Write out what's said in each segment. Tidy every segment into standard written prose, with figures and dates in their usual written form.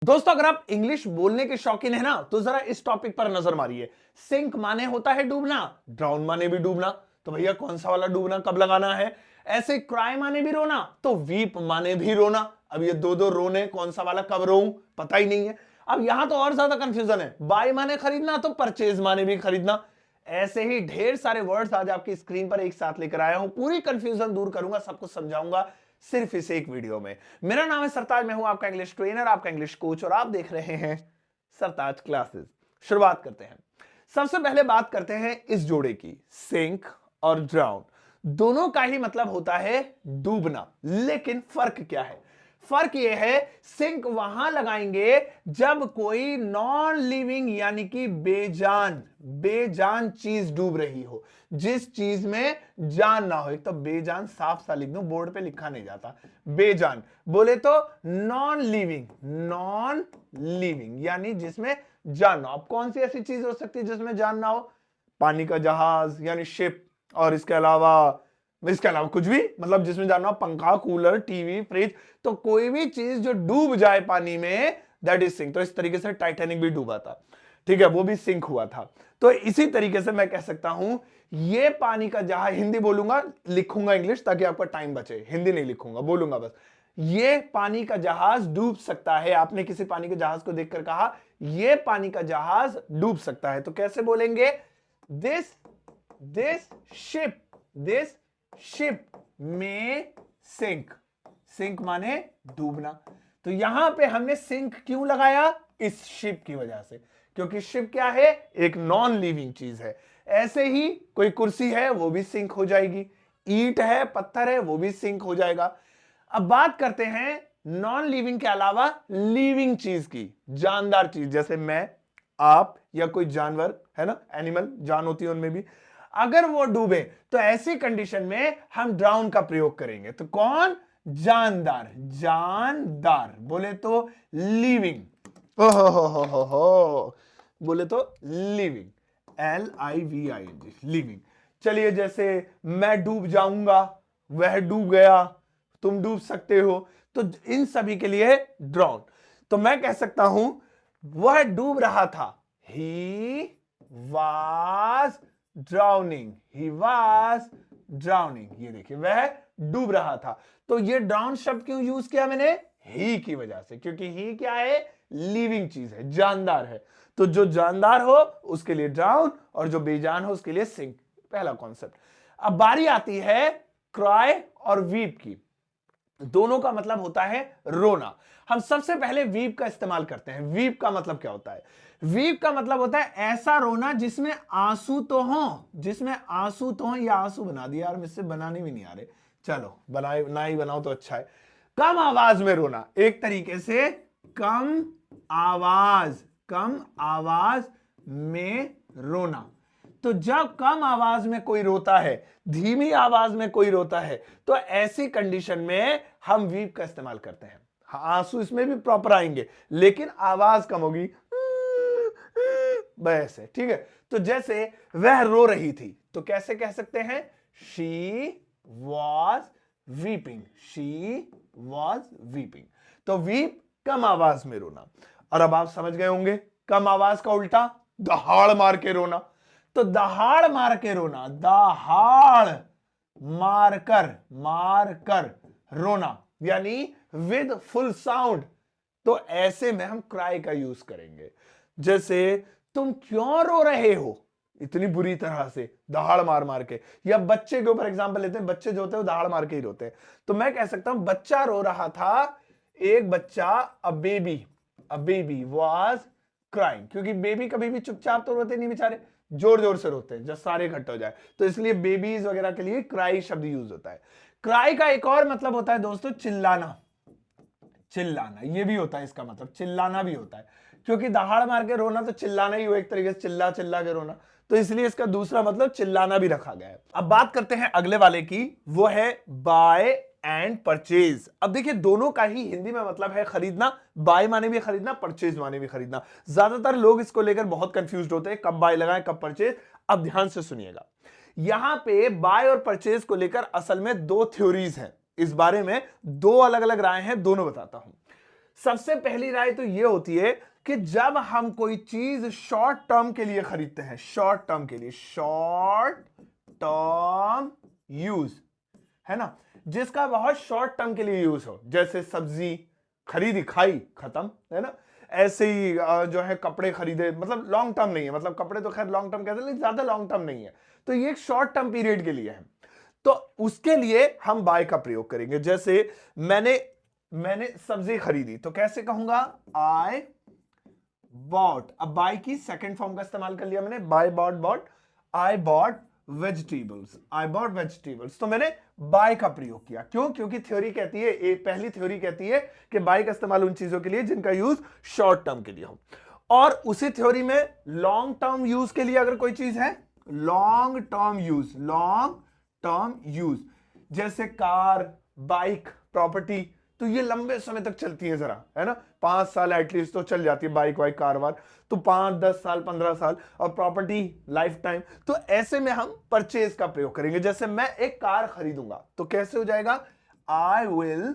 दोस्तों अगर आप इंग्लिश बोलने के शौकीन है ना तो जरा इस टॉपिक पर नजर मारिए। सिंक माने होता है डूबना, ड्राउन माने भी डूबना। तो भैया कौन सा वाला डूबना कब लगाना है? ऐसे क्राई माने भी रोना तो वीप माने भी रोना। अब ये दो दो रोने, कौन सा वाला कब रोऊं पता ही नहीं है। अब यहां तो और ज्यादा कंफ्यूजन है, बाय माने खरीदना तो परचेज माने भी खरीदना। ऐसे ही ढेर सारे वर्ड्स आज आपकी स्क्रीन पर एक साथ लेकर आया हूं, पूरी कंफ्यूजन दूर करूंगा, सब कुछ समझाऊंगा सिर्फ इस एक वीडियो में। मेरा नाम है सरताज, मैं हूं आपका इंग्लिश ट्रेनर, आपका इंग्लिश कोच, और आप देख रहे हैं सरताज क्लासेस। शुरुआत करते हैं। सबसे पहले बात करते हैं इस जोड़े की। सिंक और ड्राउन दोनों का ही मतलब होता है डूबना, लेकिन फर्क क्या है? फर्क यह है, सिंक वहां लगाएंगे जब कोई नॉन लिविंग यानी कि बेजान बेजान चीज डूब रही हो, जिस चीज में जान ना हो। एक तो बेजान साफ सा लिख दूं, बोर्ड पे लिखा नहीं जाता। बेजान बोले तो नॉन लिविंग, नॉन लिविंग यानी जिसमें जान ना हो। अब कौन सी ऐसी चीज हो सकती है जिसमें जान ना हो? पानी का जहाज यानी शिप, और इसके अलावा कुछ भी, मतलब जिसमें जाना हो पंखा, कूलर, टीवी, फ्रिज। तो कोई भी चीज जो डूब जाए पानी में, दैट इज सिंक। तो इस तरीके से टाइटैनिक भी डूबा था, ठीक है, वो भी सिंक हुआ था। तो इसी तरीके से मैं कह सकता हूं ये पानी का जहाज, हिंदी बोलूंगा, लिखूंगा इंग्लिश ताकि आपका टाइम बचे, हिंदी नहीं लिखूंगा, बोलूंगा बस। ये पानी का जहाज डूब सकता है। आपने किसी पानी के जहाज को देखकर कहा ये पानी का जहाज डूब सकता है, तो कैसे बोलेंगे? दिस दिस शिप में सिंक। सिंक माने डूबना। तो यहां पे हमने सिंक क्यों लगाया? इस शिप की वजह से, क्योंकि शिप क्या है? एक नॉन लिविंग चीज है। ऐसे ही कोई कुर्सी है वो भी सिंक हो जाएगी, ईंट है, पत्थर है, वो भी सिंक हो जाएगा। अब बात करते हैं नॉन लिविंग के अलावा लिविंग चीज की, जानदार चीज, जैसे मैं, आप, या कोई जानवर है ना, एनिमल, जान होती है उनमें भी। अगर वो डूबे तो ऐसी कंडीशन में हम ड्राउन का प्रयोग करेंगे। तो कौन? जानदार। जानदार बोले तो लिविंग, हो बोले तो लिविंग, LIVING, लिविंग। चलिए, जैसे मैं डूब जाऊंगा, वह डूब गया, तुम डूब सकते हो, तो इन सभी के लिए ड्राउन। तो मैं कह सकता हूं वह डूब रहा था, he was drowning, he was drowning. ये देखिए, वह डूब रहा था। तो ये ड्राउन शब्द क्यों यूज किया मैंने? ही की वजह से, क्योंकि ही क्या है? लिविंग चीज है, जानदार है। तो जो जानदार हो उसके लिए ड्राउन, और जो बेजान हो उसके लिए सिंक। पहला कॉन्सेप्ट। अब बारी आती है क्राई और वीप की। दोनों का मतलब होता है रोना। हम सबसे पहले वीप का इस्तेमाल करते हैं। वीप का मतलब क्या होता है? वीप का मतलब होता है ऐसा रोना जिसमें आंसू तो हो, जिसमें आंसू तो हो। या आंसू बना दिया यार, मुझसे बनाने भी नहीं आ रहे, चलो बनाए ना ही बनाओ तो अच्छा है। कम आवाज में रोना, एक तरीके से कम आवाज में रोना। तो जब कम आवाज में कोई रोता है, धीमी आवाज में कोई रोता है, तो ऐसी कंडीशन में हम वीप का इस्तेमाल करते हैं। आंसू इसमें भी प्रॉपर आएंगे, लेकिन आवाज कम होगी, वैसे, ठीक है। तो जैसे वह रो रही थी, तो कैसे कह सकते हैं? She was weeping, she was weeping. तो वीप कम आवाज में रोना। और अब आप समझ गए होंगे कम आवाज का उल्टा दहाड़ मार के रोना। तो दहाड़ मार के रोना, दहाड़ मार कर रोना, यानी विद फुल साउंड। तो ऐसे में हम क्राई का यूज करेंगे। जैसे तुम क्यों रो रहे हो इतनी बुरी तरह से, दहाड़ मार मार के। या बच्चे के ऊपर एग्जांपल लेते हैं, बच्चे जो होते हैं वो दहाड़ मार के ही रोते हैं। तो मैं कह सकता हूं बच्चा रो रहा था, एक बच्चा, अ बेबी वाज क्राइंग। क्योंकि बेबी कभी भी चुपचाप तो रोते नहीं बेचारे, जोर जोर से रोते हैं जब सारे इकट्ठे हो जाए। तो इसलिए बेबीज वगैरह के लिए क्राई शब्द यूज होता है। क्राई का एक और मतलब होता है दोस्तों, चिल्लाना। चिल्लाना ये भी होता है, इसका मतलब चिल्लाना भी होता है, क्योंकि दहाड़ मार के रोना तो चिल्लाना ही हो, एक तरीके से चिल्ला चिल्ला के रोना। तो इसलिए इसका दूसरा मतलब चिल्लाना भी रखा गया है। अब बात करते हैं अगले वाले की, वो है बाय एंड परचेज। अब देखिए, दोनों का ही हिंदी में मतलब है खरीदना। बाय माने भी खरीदना, परचेज माने भी खरीदना। ज्यादातर लोग इसको लेकर बहुत कंफ्यूज होते हैं, कब बाय लगाएं कब परचेज। अब ध्यान से सुनिएगा, यहां पे बाय और परचेज को लेकर असल में दो थ्योरीज हैं। इस बारे में दो अलग अलग राय हैं, दोनों बताता हूं। सबसे पहली राय तो ये होती है कि जब हम कोई चीज शॉर्ट टर्म के लिए खरीदते हैं, शॉर्ट टर्म के लिए, शॉर्ट टर्म यूज, है ना, जिसका बहुत शॉर्ट टर्म के लिए यूज हो, जैसे सब्जी खरीदी, खाई, खत्म, है ना। ऐसे ही जो है कपड़े खरीदे, मतलब लॉन्ग टर्म नहीं है, मतलब कपड़े तो खैर लॉन्ग टर्म कहते हैं लेकिन ज्यादा लॉन्ग टर्म नहीं है, तो ये एक शॉर्ट टर्म पीरियड के लिए है, तो उसके लिए हम बाय का प्रयोग करेंगे। जैसे मैंने सब्जी खरीदी, तो कैसे कहूंगा, आई बॉट। अब बाय की सेकंड फॉर्म का इस्तेमाल कर लिया मैंने, buy bought bought, I bought vegetables, I bought vegetables, तो मैंने बाय का प्रयोग किया। क्यों? क्योंकि थ्योरी कहती है, एक पहली थ्योरी कहती है कि बाय का इस्तेमाल उन चीजों के लिए जिनका यूज शॉर्ट टर्म के लिए हो, और उसी थ्योरी में लॉन्ग टर्म यूज के लिए अगर कोई चीज है, long term use, long term use, जैसे कार, बाइक, प्रॉपर्टी, तो ये लंबे समय तक चलती है जरा, है ना, 5 साल एटलीस्ट तो चल जाती है बाइक वाइक कार वार, तो 5, 10 साल, 15 साल, और प्रॉपर्टी लाइफ टाइम। तो ऐसे में हम परचेज का प्रयोग करेंगे। जैसे मैं एक कार खरीदूंगा, तो कैसे हो जाएगा, आई विल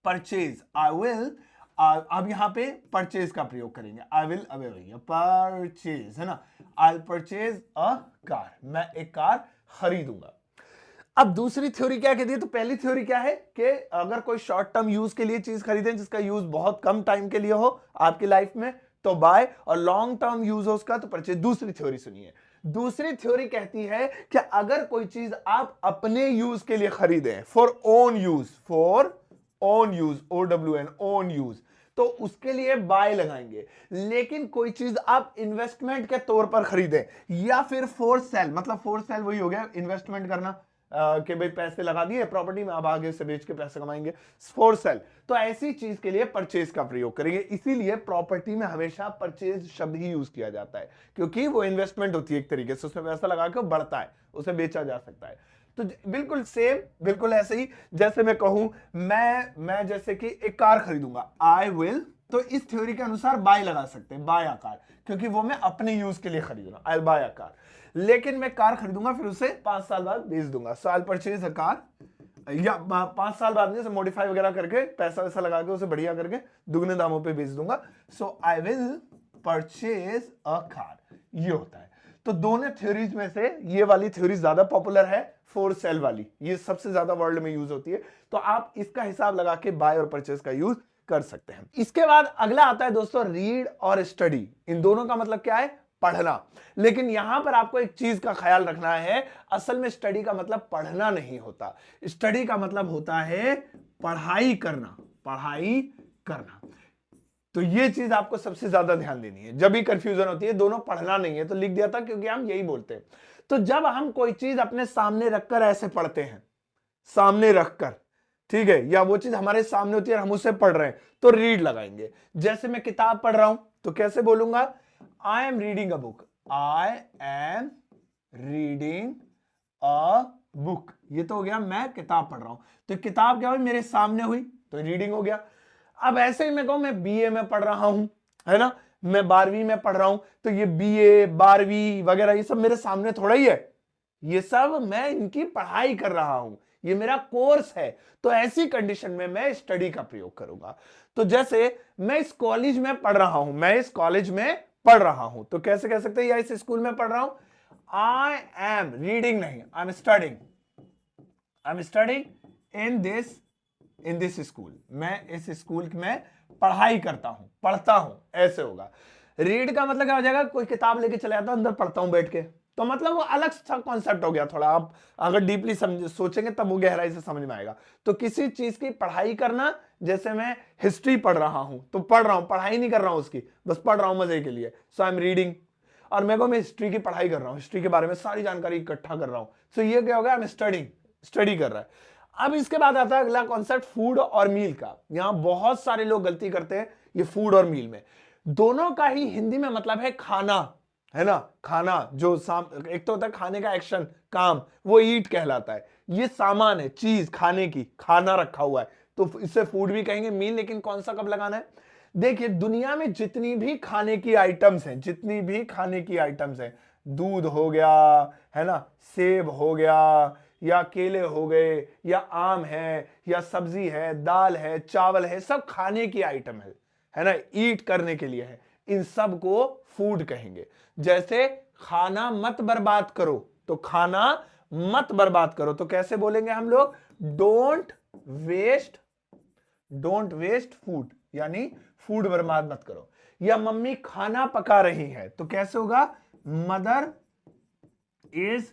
परचेज, आई विल, अब यहां पे परचेज का प्रयोग करेंगे, आई विल, अब भैया परचेज, है ना, आई परचेज अ कार, मैं एक कार खरीदूंगा। अब दूसरी थ्योरी क्या कहती है, तो पहली थ्योरी क्या है कि अगर कोई शॉर्ट टर्म यूज के लिए चीज खरीदें जिसका यूज बहुत कम टाइम के लिए हो आपकी लाइफ में, तो बाय, और लॉन्ग टर्म यूज हो उसका तो परचेज। दूसरी थ्योरी सुनिए, दूसरी थ्योरी कहती है कि अगर कोई चीज आप अपने यूज के लिए खरीदें, for own use, for own use, OWN, own use, तो उसके लिए बाय लगाएंगे। लेकिन कोई चीज आप इन्वेस्टमेंट के तौर पर खरीदें, या फिर फॉर सेल, मतलब फॉर सेल वही हो गया इन्वेस्टमेंट करना, कि भाई पैसे लगा दिए प्रॉपर्टी में, अब आगे से बेच के पैसे कमाएंगे, फॉर सेल, तो ऐसी चीज के लिए परचेज का प्रयोग करेंगे। इसीलिए प्रॉपर्टी में हमेशा परचेज शब्द ही यूज किया जाता है, क्योंकि वो इन्वेस्टमेंट होती है एक तरीके से, उसमें पैसा लगा के बढ़ता है, उसे बेचा जा सकता है। तो बिल्कुल सेम, बिल्कुल ऐसे ही जैसे मैं कहूं, मैं जैसे कि एक कार खरीदूंगा, आई विल, तो इस थ्योरी के अनुसार बाय लगा सकते हैं, बाय अ कार, क्योंकि वो मैं अपने यूज के लिए खरीद रहा हूं, आई बाय अ कार। लेकिन मैं कार खरीदूंगा फिर उसे 5 साल बाद बेच दूंगा, so I purchase a car, या 5 साल बाद में उसे मॉडिफाई वगैरह करके पैसा वैसा लगा के उसे बढ़िया करके दुगने दामों पे बेच दूंगा, so I will purchase a car, ये होता है। तो दोनों थ्योरीज में से ये वाली थ्योरी ज्यादा पॉपुलर है, फॉर सेल वाली, ये सबसे ज्यादा वर्ल्ड में यूज होती है, तो आप इसका हिसाब लगा के बाय और परचेज का यूज कर सकते हैं। इसके बाद अगला आता है दोस्तों रीड और स्टडी। इन दोनों का मतलब क्या है, पढ़ना। लेकिन यहां पर आपको एक चीज का ख्याल रखना है, असल में स्टडी का मतलब पढ़ना नहीं होता, स्टडी का मतलब होता है पढ़ाई करना, पढ़ाई करना। तो ये चीज आपको सबसे ज्यादा ध्यान देनी है, जब भी कंफ्यूजन होती है, दोनों पढ़ना नहीं है, तो लिख दिया था क्योंकि हम यही बोलते हैं। तो जब हम कोई चीज अपने सामने रखकर ऐसे पढ़ते हैं, सामने रखकर, ठीक है, या वो चीज हमारे सामने होती है और हम उसे पढ़ रहे हैं, तो रीड लगाएंगे। जैसे मैं किताब पढ़ रहा हूं, तो कैसे बोलूंगा, I am reading a book, I am reading a book, ये तो हो गया मैं किताब पढ़ रहा हूं, तो किताब क्या हुई, मेरे सामने हुई, तो रीडिंग हो गया। अब ऐसे ही मैं कहूं मैं बीए में पढ़ रहा हूं, है ना, मैं 12वीं में पढ़ रहा हूं, तो ये बीए, 12वीं वगैरह ये सब मेरे सामने थोड़ा ही है, ये सब मैं इनकी पढ़ाई कर रहा हूं, ये मेरा कोर्स है। तो ऐसी कंडीशन में मैं स्टडी का प्रयोग करूंगा। तो जैसे मैं इस कॉलेज में पढ़ रहा हूं, मैं इस कॉलेज में पढ़ रहा हूं, तो कैसे कह सकते हैं, या इस स्कूल में पढ़ रहा हूं, आई एम रीडिंग नहीं, I am studying, I am studying in this school, मैं इस स्कूल में पढ़ाई करता हूं, पढ़ता हूं, ऐसे होगा। रीड का मतलब क्या हो जाएगा, कोई किताब लेके चला जाता हूं, अंदर पढ़ता हूं बैठ के, तो मतलब वो अलग सा कॉन्सेप्ट हो गया थोड़ा, आप अगर डीपली सोचेंगे तब वो गहराई से समझ में आएगा। तो किसी चीज की पढ़ाई करना, जैसे मैं हिस्ट्री पढ़ रहा हूं, तो पढ़ रहा हूं, पढ़ाई नहीं कर रहा हूं उसकी, बस पढ़ रहा हूं मजे के लिए, सो आई एम रीडिंग। और मैं हिस्ट्री की पढ़ाई कर रहा हूं, हिस्ट्री के बारे में सारी जानकारी इकट्ठा कर रहा हूं, सो ये क्या होगा, आई एम स्टडिंग, स्टडी कर रहा है। अब इसके बाद आता है अगला कॉन्सेप्ट फूड और मील का। यहां बहुत सारे लोग गलती करते हैं ये फूड और मील में, दोनों का ही हिंदी में मतलब है खाना, है ना, खाना, जो एक तो होता है खाने का एक्शन, काम, वो ईट कहलाता है, ये सामान है, चीज खाने की, खाना रखा हुआ है, तो इसे फूड भी कहेंगे, मील। लेकिन कौन सा कब लगाना है, देखिए दुनिया में जितनी भी खाने की आइटम्स हैं, जितनी भी खाने की आइटम्स हैं, दूध हो गया, है ना, सेब हो गया, या केले हो गए, या आम है, या सब्जी है, दाल है, चावल है, सब खाने की आइटम है ना, ईट करने के लिए है, इन सब को फूड कहेंगे। जैसे खाना मत बर्बाद करो, तो खाना मत बर्बाद करो तो कैसे बोलेंगे हम लोग? डोंट वेस्ट फूड, यानी फूड बर्बाद मत करो। या मम्मी खाना पका रही है तो कैसे होगा? Mother is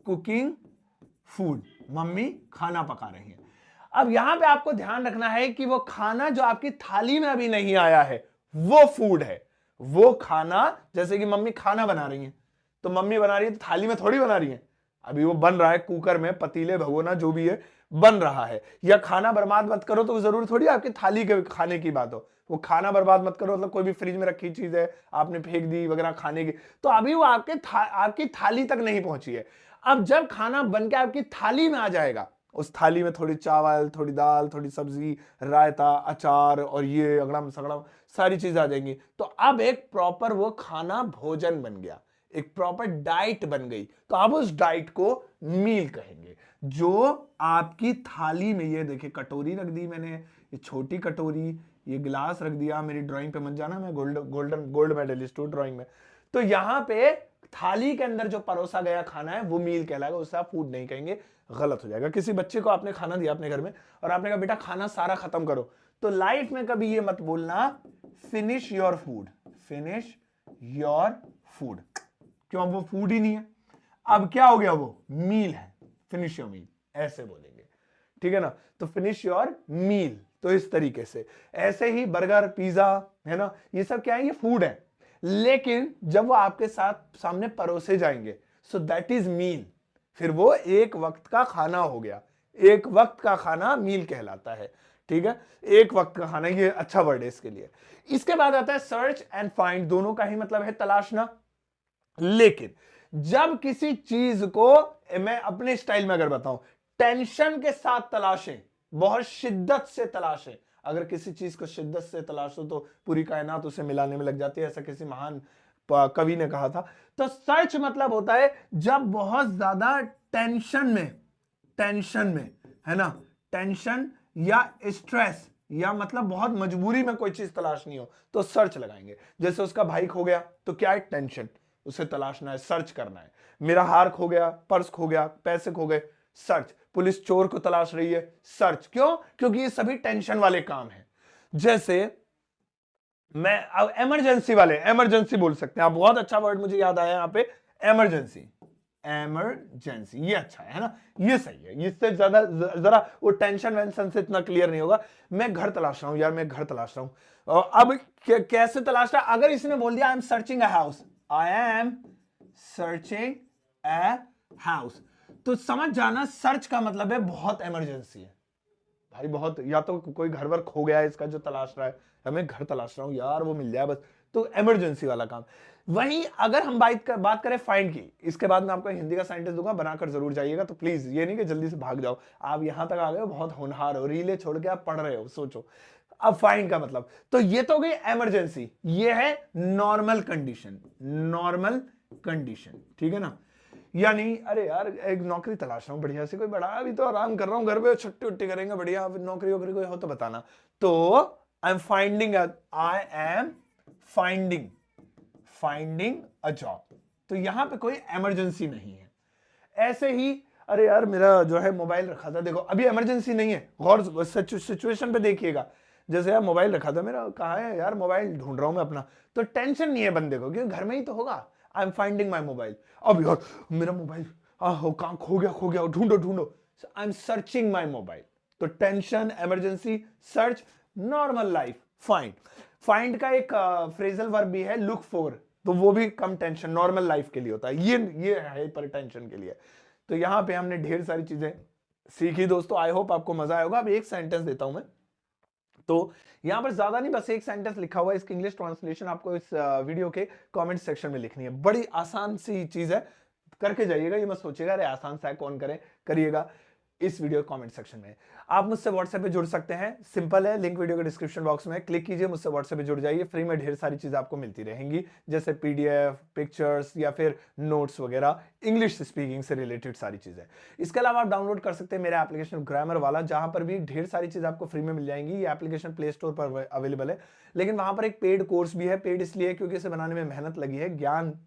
cooking food, mummy खाना पका रही है। अब यहां पे आपको ध्यान रखना है कि वो खाना जो आपकी थाली में अभी नहीं आया है वो फूड है। वो खाना, जैसे कि मम्मी खाना बना रही है, तो मम्मी बना रही है तो थाली में थोड़ी बना रही है, अभी वो बन रहा है कुकर में, पतीले, भगोना, जो भी है बन रहा है। या खाना बर्बाद मत करो तो जरूर थोड़ी आपकी थाली के खाने की बात हो। वो खाना बर्बाद मत करो मतलब कोई भी फ्रिज में रखी चीज है आपने फेंक दी वगैरह खाने की, तो अभी वो आपकी थाली तक नहीं पहुंची है। अब जब खाना बन के आपकी थाली में आ जाएगा, उस थाली में थोड़ी चावल, थोड़ी दाल, थोड़ी सब्जी, रायता, अचार और ये अगड़म सगड़म सारी चीजें आ जाएंगी, तो अब एक प्रॉपर वो खाना भोजन बन गया, एक प्रॉपर डाइट बन गई। तो अब उस डाइट को मील कहेंगे। जो आपकी थाली में, ये देखिए कटोरी रख दी मैंने, ये छोटी कटोरी, ये गिलास रख दिया, मेरी ड्राइंग पे मत जाना, मैं गोल्ड मेडलिस्ट हूं ड्राइंग में। तो यहां पे थाली के अंदर जो परोसा गया खाना है वो मील कहलाएगा, उससे आप फूड नहीं कहेंगे, गलत हो जाएगा। किसी बच्चे को आपने खाना दिया अपने घर में और आपने कहा बेटा खाना सारा खत्म करो, तो लाइफ में कभी ये मत बोलना finish your food, finish your food, क्यों? वो फूड ही नहीं है, अब क्या हो गया? वो मील है, फिनिश योर मील ऐसे बोलेंगे, ठीक है ना। तो फिनिश योर मील, तो इस तरीके से। ऐसे ही बर्गर, पिज्जा, है ना, ये सब क्या है? ये फूड है, लेकिन जब वो आपके साथ सामने परोसे जाएंगे, सो दैट इज मील, फिर वो एक वक्त का खाना हो गया। एक वक्त का खाना मील कहलाता है, ठीक है, एक वक्त का खाना, ये अच्छा वर्ड है इसके लिए। इसके बाद आता है सर्च एंड फाइंड, दोनों का ही मतलब है तलाशना। लेकिन जब किसी चीज को मैं अपने स्टाइल में अगर बताऊं, टेंशन के साथ तलाशें, बहुत शिद्दत से तलाशें। अगर किसी चीज को शिद्दत से तलाशो तो पूरी कायनात उसे मिलाने में लग जाती है, ऐसा किसी महान कवि ने कहा था। तो सर्च मतलब होता है जब बहुत ज्यादा टेंशन में, है ना, टेंशन या स्ट्रेस, या मतलब बहुत मजबूरी में कोई चीज तलाशनी हो तो सर्च लगाएंगे। जैसे उसका भाई खो गया तो क्या है? टेंशन, उसे तलाशना है, सर्च करना है। मेरा हार खो गया, पर्स खो गया, पैसे खो गए, सर्च। पुलिस चोर को तलाश रही है, सर्च। क्यों? क्योंकि ये सभी टेंशन वाले काम हैं। जैसे मैं अब इमरजेंसी बोल सकते हैं आप, बहुत अच्छा वर्ड मुझे याद आया यहां पे, इमरजेंसी, ये अच्छा है ना, ये सही है। इससे ज्यादा जरा वो टेंशन वेंशन से इतना क्लियर नहीं होगा। मैं घर तलाश रहा हूं यार, मैं घर तलाश रहा हूं। और अब कैसे तलाश रहा? अगर इसने बोल दिया आई am searching a house, I am searching a house, तो समझ जाना सर्च का मतलब है बहुत इमरजेंसी है भाई, बहुत, या तो कोई घर वर खो गया है इसका जो तलाश रहा है, हमें घर तलाश रहा हूं यार वो मिल जाए बस, तो इमरजेंसी वाला काम। वहीं अगर हम बात करें फाइंड की, इसके बाद मैं आपको हिंदी का सेंटेंस दूंगा, बनाकर जरूर जाइएगा, तो प्लीज ये नहीं कि जल्दी से भाग जाओ, आप यहां तक आ गए हो, बहुत होनहार हो, रीले छोड़ के आप पढ़ रहे हो, सोचो। अब फाइंड का मतलब, तो ये तो गई इमरजेंसी, ये है नॉर्मल कंडीशन, ठीक है ना। यानी अरे यार एक नौकरी तलाश रहा हूं बढ़िया से, कोई बड़ा, अभी तो आराम कर रहा हूं घर पे, छुट्टी उट्टी करेंगे बढ़िया, नौकरी वोकरी कोई हो तो बताना। तो आई एम फाइंडिंग अ जॉब, तो यहां पे कोई इमरजेंसी नहीं है। ऐसे ही अरे यार मेरा जो है मोबाइल रखा था, देखो अभी इमरजेंसी नहीं है, गौर सिचुएशन पे देखिएगा। जैसे यार मोबाइल रखा था मेरा, कहाँ है यार मोबाइल, ढूंढ रहा हूं मैं अपना, तो टेंशन नहीं है बंदे को क्योंकि घर में ही तो होगा। I am finding my mobile, अब यार मेरा मोबाइल कहाँ खो गया, ढूंढो, I am searching my mobile. तो tension, emergency, search, normal life, find का एक फ्रेजल वर्ब भी है लुक फॉर, तो वो भी कम टेंशन नॉर्मल लाइफ के लिए होता है, ये है पर टेंशन के लिए। तो यहां पे हमने ढेर सारी चीजें सीखी दोस्तों, आई होप आपको मजा आएगा। अब एक सेंटेंस देता हूं मैं, तो यहां पर ज्यादा नहीं, बस एक सेंटेंस लिखा हुआ है, इसकी इंग्लिश ट्रांसलेशन आपको इस वीडियो के कमेंट सेक्शन में लिखनी है। बड़ी आसान सी चीज है, करके जाइएगा, ये मत सोचिएगा अरे आसान सा है कौन करे, करिएगा। इस वीडियो कमेंट सेक्शन में। आप मुझसे व्हाट्सएप पे जुड़ सकते हैं, सिंपल है, लिंक वीडियो के डिस्क्रिप्शन बॉक्स में, क्लिक कीजिए, मुझसे व्हाट्सएप पे जुड़ जाइए। फ्री में ढेर सारी चीजें आपको मिलती रहेंगी, जैसे पीडीएफ, पिक्चर्स या फिर नोट्स वगैरह, इंग्लिश स्पीकिंग से रिलेटेड सारी चीजें। इसके अलावा आप डाउनलोड कर सकते हैं मेरा एप्लीकेशन ग्रामर वाला, जहां पर भी ढेर सारी चीजें आपको फ्री में मिल जाएंगी। ये एप्लीकेशन प्ले स्टोर पर अवेलेबल है, लेकिन वहां पर एक पेड कोर्स भी है। पेड इसलिए क्योंकि इसे बनाने में मेहनत लगी है, ज्ञान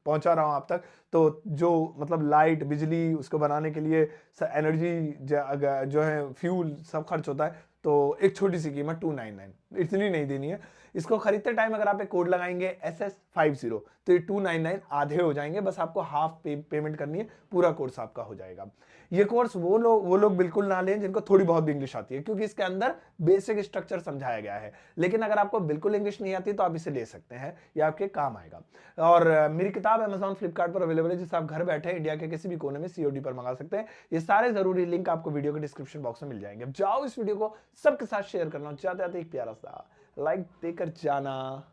पहुंचा रहा हूं आप तक, तो जो मतलब लाइट, बिजली, उसको बनाने के लिए एनर्जी जो है, फ्यूल, सब खर्च होता है। तो एक छोटी सी कीमत 299, इतनी नहीं देनी है। इसको खरीदते टाइम अगर आप एक कोड लगाएंगे SS50, तो ये 299 आधे हो जाएंगे, बस आपको हाफ पेमेंट करनी है, पूरा कोर्स आपका हो जाएगा। ये कोर्स वो लोग बिल्कुल ना लें जिनको थोड़ी बहुत भी इंग्लिश आती है, क्योंकि इसके अंदर बेसिक स्ट्रक्चर समझाया गया है। लेकिन अगर आपको बिल्कुल इंग्लिश नहीं आती तो आप इसे ले सकते हैं, ये आपके काम आएगा। और मेरी किताब अमेजॉन, फ्लिपकार्ट पर अवेलेबल है, जिसे आप घर बैठे इंडिया के किसी भी कोने में COD पर मंगा सकते हैं। ये सारे जरूरी लिंक आपको वीडियो के डिस्क्रिप्शन बॉक्स में मिल जाएंगे। अब जाओ इस वीडियो को सबके साथ शेयर करना, चाहते एक प्यारा सा लाइक देकर जाना।